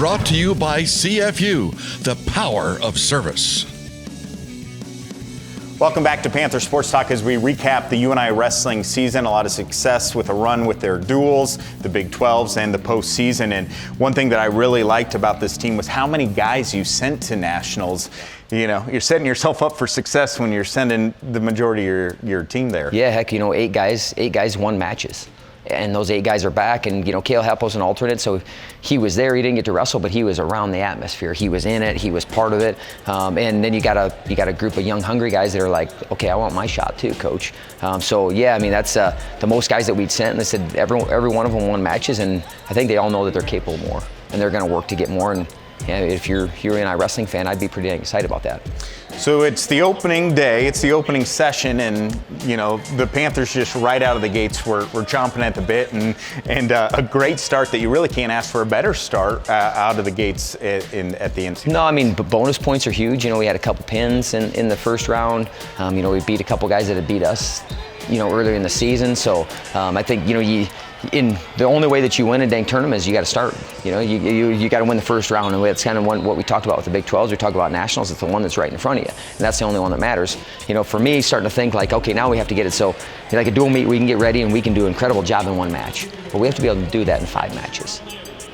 brought to you by CFU, the power of service. Welcome back to Panther Sports Talk as we recap the UNI Wrestling season. A lot of success with a run with their duels, the Big 12s, and the postseason. And one thing that I really liked about this team was how many guys you sent to nationals. You know, you're setting yourself up for success when you're sending the majority of your team there. Yeah, heck, you know, eight guys won matches. And those 8 guys are back, and you know, Cale Heppo's an alternate, so he was there. He didn't get to wrestle, but he was around the atmosphere. He was in it. He was part of it. And then you got a group of young, hungry guys that are like, okay, I want my shot too, coach. So yeah, I mean, that's the most guys that we'd sent. And they said every one of them won matches, and I think they all know that they're capable more, and they're going to work to get more. And yeah, if you're a UNI Wrestling fan, I'd be pretty excited about that. So it's the opening day, it's the opening session, and you know the Panthers just right out of the gates were chomping at the bit, and a great start that you really can't ask for a better start out of the gates at the NCAA. No, I mean, bonus points are huge. You know, we had a couple pins in the first round. You know, we beat a couple guys that had beat us, you know, earlier in the season. So I think, you know, the only way that you win a dang tournament is you got to start. You know, you got to win the first round, and that's kind of what we talked about with the Big 12s. We talked about nationals. It's the one that's right in front of you, and that's the only one that matters. You know, for me, starting to think like, okay, now we have to get it. So, like a dual meet, we can get ready and we can do an incredible job in one match, but we have to be able to do that in 5 matches.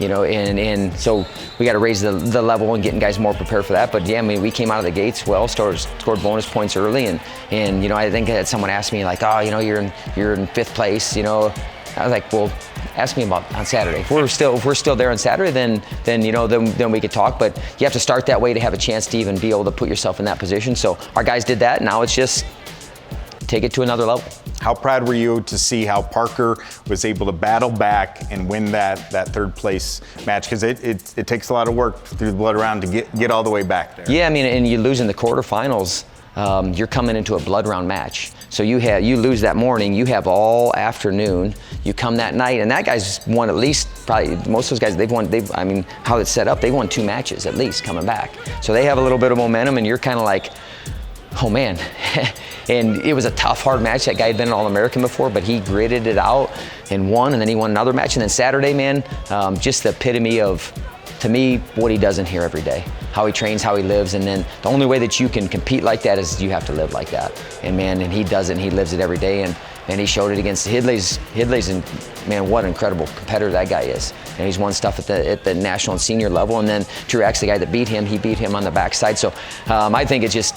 You know, and so we got to raise the level and getting guys more prepared for that. But yeah, I mean, we came out of the gates well, scored bonus points early, and you know, I think that someone asked me like, oh, you know, you're in 5th place, you know. I was like, well, ask me about on Saturday. If we're still there on Saturday, then you know, then we could talk. But you have to start that way to have a chance to even be able to put yourself in that position. So our guys did that. Now it's just take it to another level. How proud were you to see how Parker was able to battle back and win that 3rd place match? Because it takes a lot of work through the blood round to get all the way back there. Yeah, I mean, and you lose in the quarterfinals. You're coming into a blood round match. So you lose that morning, you have all afternoon, you come that night, and that guy's won at least, probably most of those guys, I mean, how it's set up, they won 2 matches at least coming back. So they have a little bit of momentum, and you're kind of like, oh man. And it was a tough, hard match. That guy had been an All-American before, but he gritted it out and won, and then he won another match. And then Saturday, man, just the epitome of, to me, what he does in here every day, how he trains, how he lives, and then the only way that you can compete like that is you have to live like that. And man, and he does it, and he lives it every day, and he showed it against Hidley's, and man, what an incredible competitor that guy is. And he's won stuff at the national and senior level, and then Truex, the guy that beat him, he beat him on the backside. So I think it just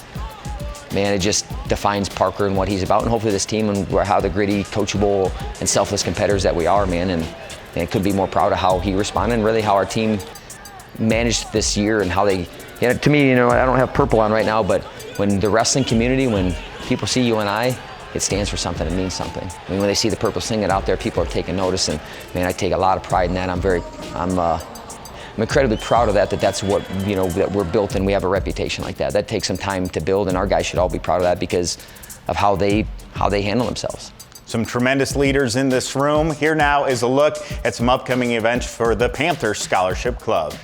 defines Parker and what he's about, and hopefully this team and how the gritty, coachable, and selfless competitors that we are, man, and could be more proud of how he responded and really how our team managed this year and how they, you know, to me, you know, I don't have purple on right now, but when the wrestling community, when people see UNI, it stands for something, it means something. I mean, when they see the purple singlet out there, people are taking notice, and man, I take a lot of pride in that. I'm incredibly proud of that that's what, you know, that we're built and we have a reputation like that. That takes some time to build, and our guys should all be proud of that because of how they handle themselves. Some tremendous leaders in this room. Here now is a look at some upcoming events for the Panther Scholarship Club.